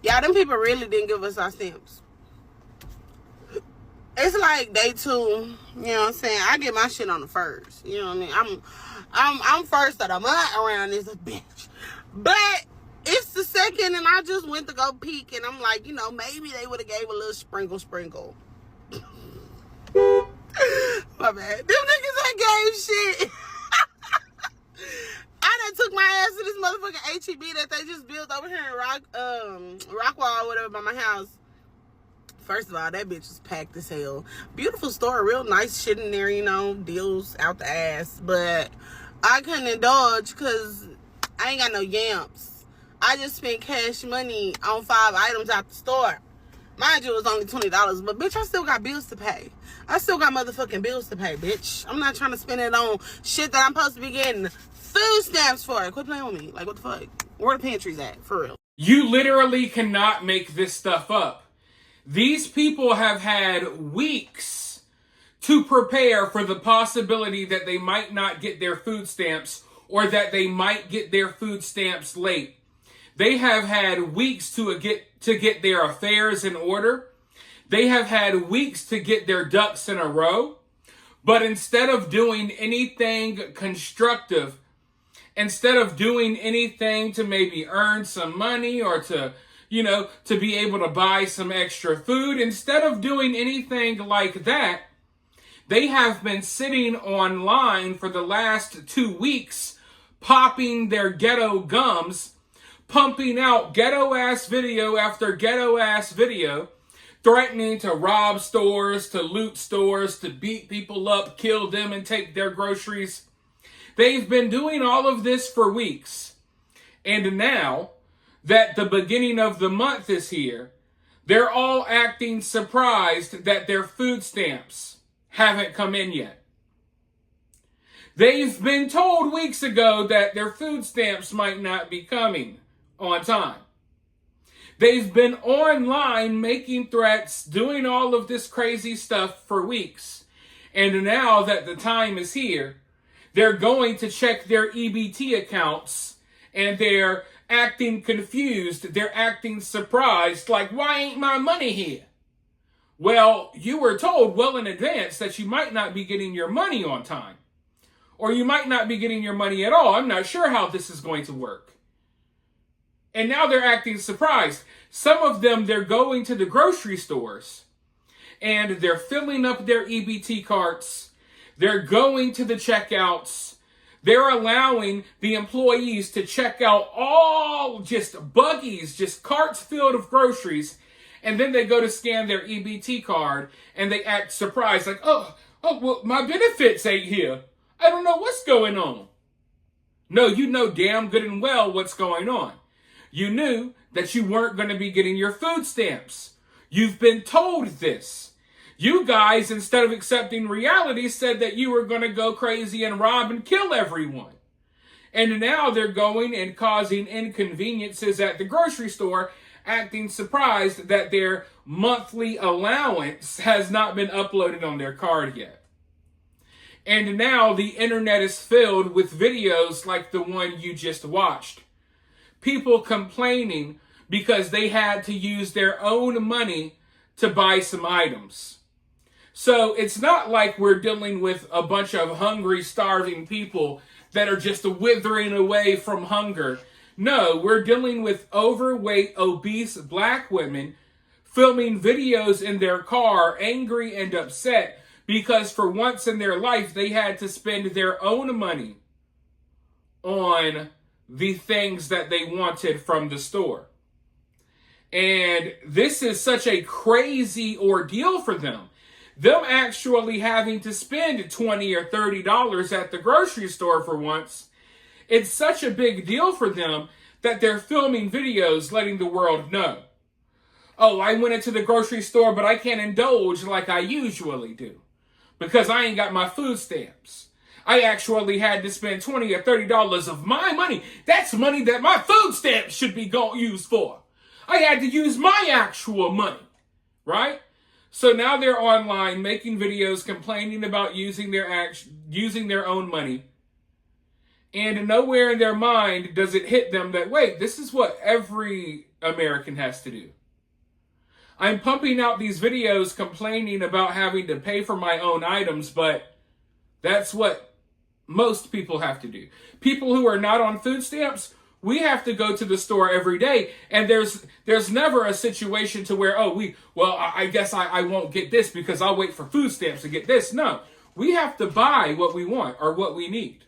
Yeah, them people really didn't give us our stamps. It's like day 2, you know what I'm saying? I get my shit on the first. You know what I mean? I'm first of the month around this bitch. But it's the second, and I just went to go peek, and I'm like, you know, maybe they would have gave a little sprinkle. My bad. Them niggas ain't gave shit. I done took my ass to this motherfucking HEB that they just built over here in Rockwall or whatever by my house. First of all, that bitch was packed as hell. Beautiful store, real nice shit in there, you know, deals out the ass. But I couldn't indulge because I ain't got no yamps. I just spent cash money on 5 items out the store. Mind you, it was only $20, but bitch, I still got bills to pay. I still got motherfucking bills to pay, bitch. I'm not trying to spend it on shit that I'm supposed to be getting food stamps for. Quit playing with me. Like, what the fuck? Where the pantry's at? For real. You literally cannot make this stuff up. These people have had weeks to prepare for the possibility that they might not get their food stamps or that they might get their food stamps late. They have had weeks to get their affairs in order. They have had weeks to get their ducks in a row. But instead of doing anything constructive, instead of doing anything to maybe earn some money or to be able to buy some extra food, instead of doing anything like that, they have been sitting online for the last 2 weeks, popping their ghetto gums, pumping out ghetto-ass video after ghetto-ass video, threatening to rob stores, to loot stores, to beat people up, kill them, and take their groceries. They've been doing all of this for weeks. And now that the beginning of the month is here, they're all acting surprised that their food stamps haven't come in yet. They've been told weeks ago that their food stamps might not be coming on time. They've been online making threats, doing all of this crazy stuff for weeks. And now that the time is here, they're going to check their EBT accounts and they're acting confused. They're acting surprised, like, why ain't my money here? Well, you were told well in advance that you might not be getting your money on time. Or you might not be getting your money at all. I'm not sure how this is going to work. And now they're acting surprised. Some of them, they're going to the grocery stores and they're filling up their EBT carts. They're going to the checkouts. They're allowing the employees to check out all just buggies, just carts filled of groceries. And then they go to scan their EBT card and they act surprised, like, oh, well, my benefits ain't here. I don't know what's going on. No, you know damn good and well what's going on. You knew that you weren't going to be getting your food stamps. You've been told this. You guys, instead of accepting reality, said that you were going to go crazy and rob and kill everyone. And now they're going and causing inconveniences at the grocery store, acting surprised that their monthly allowance has not been uploaded on their card yet. And now the internet is filled with videos like the one you just watched. People complaining because they had to use their own money to buy some items. So it's not like we're dealing with a bunch of hungry, starving people that are just withering away from hunger. No, we're dealing with overweight, obese black women filming videos in their car, angry and upset because for once in their life they had to spend their own money on the things that they wanted from the store. And this is such a crazy ordeal for them. Them actually having to spend $20 or $30 at the grocery store for once. It's such a big deal for them that they're filming videos letting the world know. Oh, I went into the grocery store, but I can't indulge like I usually do because I ain't got my food stamps. I actually had to spend $20 or $30 of my money. That's money that my food stamps should be used for. I had to use my actual money, right? So now they're online making videos complaining about using their own money. And nowhere in their mind does it hit them that, wait, this is what every American has to do. I'm pumping out these videos complaining about having to pay for my own items, but that's what most people have to do. People who are not on food stamps, we have to go to the store every day, and there's never a situation to where, I guess I won't get this because I'll wait for food stamps to get this. No, we have to buy what we want or what we need.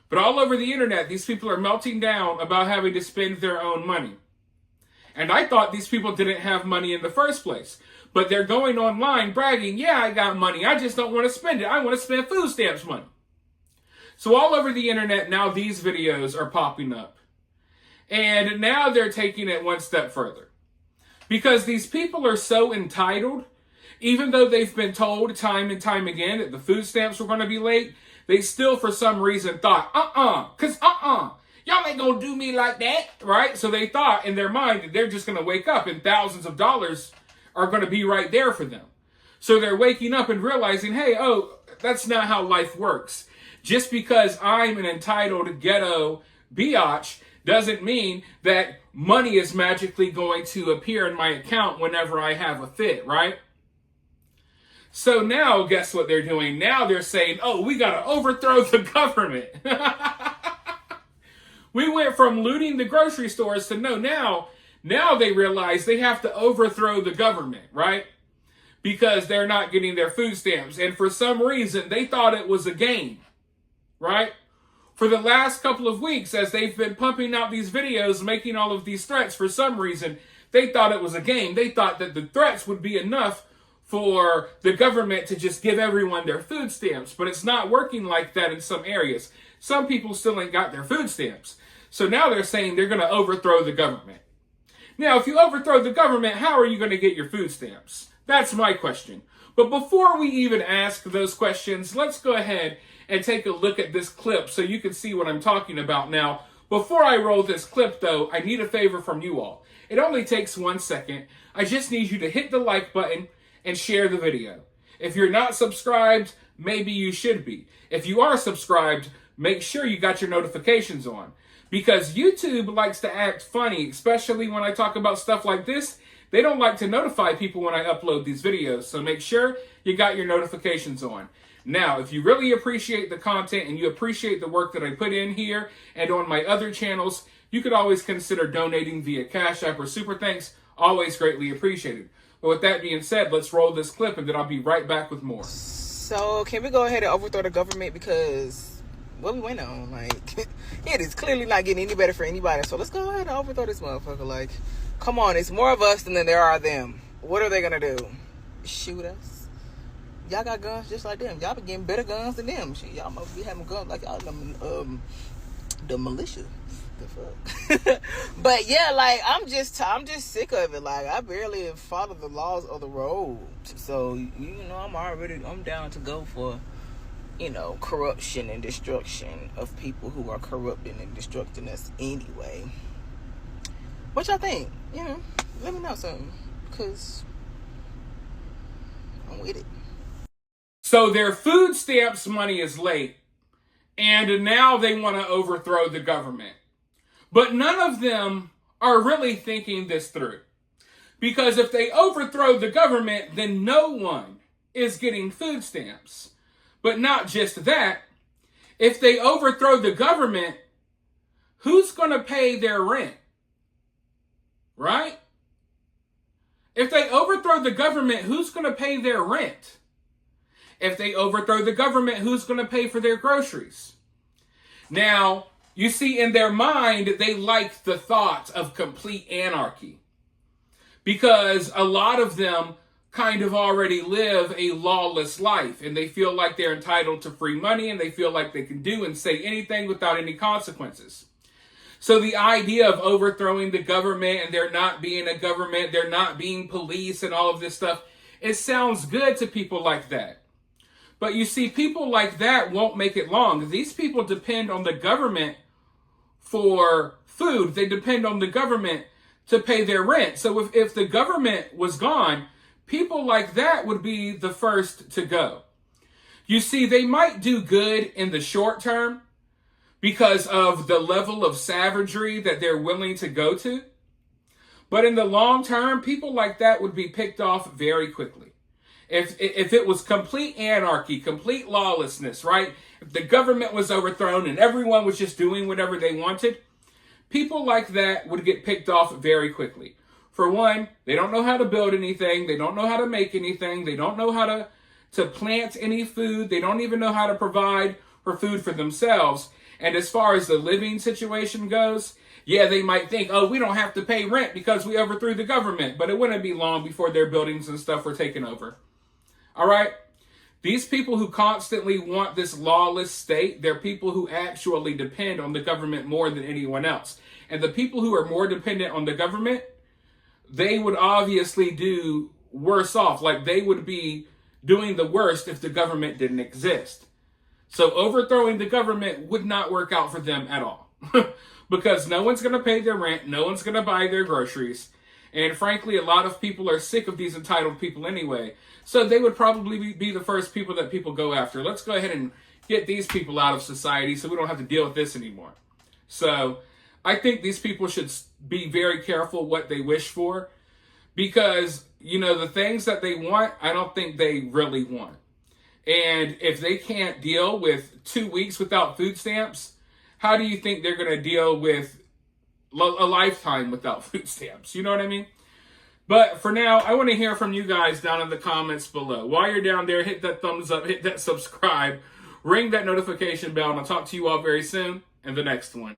But all over the internet, these people are melting down about having to spend their own money. And I thought these people didn't have money in the first place. But they're going online bragging, yeah, I got money. I just don't want to spend it. I want to spend food stamps money. So all over the internet, now these videos are popping up. And now they're taking it one step further. Because these people are so entitled, even though they've been told time and time again that the food stamps were going to be late, they still for some reason thought, y'all ain't gonna do me like that, right? So they thought in their mind that they're just gonna wake up and thousands of dollars are gonna be right there for them. So they're waking up and realizing, hey, that's not how life works. Just because I'm an entitled ghetto biatch doesn't mean that money is magically going to appear in my account whenever I have a fit, right? So now, guess what they're doing? Now they're saying, we gotta overthrow the government. We went from looting the grocery stores to now they realize they have to overthrow the government, right? Because they're not getting their food stamps. And for some reason, they thought it was a game, right? For the last couple of weeks, as they've been pumping out these videos, making all of these threats, for some reason, they thought it was a game. They thought that the threats would be enough for the government to just give everyone their food stamps. But it's not working like that in some areas. Some people still ain't got their food stamps. So now they're saying they're going to overthrow the government. Now, if you overthrow the government, how are you going to get your food stamps? That's my question. But before we even ask those questions, let's go ahead and take a look at this clip so you can see what I'm talking about. Now, before I roll this clip, though, I need a favor from you all. It only takes 1 second. I just need you to hit the like button and share the video. If you're not subscribed, maybe you should be. If you are subscribed, make sure you got your notifications on. Because YouTube likes to act funny, especially when I talk about stuff like this. They don't like to notify people when I upload these videos. So make sure you got your notifications on. Now, if you really appreciate the content and you appreciate the work that I put in here and on my other channels, you could always consider donating via Cash App or Super Thanks. Always greatly appreciated. But with that being said, let's roll this clip and then I'll be right back with more. So can we go ahead and overthrow the government? Because what we went on, like, it is clearly not getting any better for anybody. So let's go ahead and overthrow this motherfucker. Like, come on, it's more of us than there are them. What are they gonna do? Shoot us? Y'all got guns just like them. Y'all be getting better guns than them. Shit, y'all must be having guns like y'all the militia. The fuck. But yeah, like I'm just sick of it. Like I barely follow the laws of the road. So I'm down to go for corruption and destruction of people who are corrupting and destructing us anyway. What y'all think? Let me know something, because I'm with it. So their food stamps money is late, and now they want to overthrow the government. But none of them are really thinking this through. Because if they overthrow the government, then no one is getting food stamps. But not just that, if they overthrow the government, who's going to pay their rent? Right? If they overthrow the government, who's going to pay their rent? If they overthrow the government, who's going to pay for their groceries? Now, you see, in their mind, they like the thought of complete anarchy. Because a lot of them kind of already live a lawless life, and they feel like they're entitled to free money, and they feel like they can do and say anything without any consequences. So the idea of overthrowing the government and there not being a government, there not being police and all of this stuff, it sounds good to people like that. But you see, people like that won't make it long. These people depend on the government for food. They depend on the government to pay their rent. So if the government was gone, people like that would be the first to go. You see, they might do good in the short term, because of the level of savagery that they're willing to go to. But in the long term, people like that would be picked off very quickly. If it was complete anarchy, complete lawlessness, right? If the government was overthrown and everyone was just doing whatever they wanted, people like that would get picked off very quickly. For one, they don't know how to build anything. They don't know how to make anything. They don't know how to plant any food. They don't even know how to provide for food for themselves. And as far as the living situation goes, yeah, they might think, oh, we don't have to pay rent because we overthrew the government. But it wouldn't be long before their buildings and stuff were taken over. All right? These people who constantly want this lawless state, they're people who actually depend on the government more than anyone else. And the people who are more dependent on the government, they would obviously do worse off. Like, they would be doing the worst if the government didn't exist. So overthrowing the government would not work out for them at all. Because no one's going to pay their rent, no one's going to buy their groceries. And frankly, a lot of people are sick of these entitled people anyway. So they would probably be the first people that people go after. Let's go ahead and get these people out of society so we don't have to deal with this anymore. So I think these people should be very careful what they wish for. Because, you know, the things that they want, I don't think they really want. And if they can't deal with 2 weeks without food stamps, how do you think they're going to deal with a lifetime without food stamps? You know what I mean? But for now, I want to hear from you guys down in the comments below. While you're down there, hit that thumbs up, hit that subscribe, ring that notification bell, and I'll talk to you all very soon in the next one.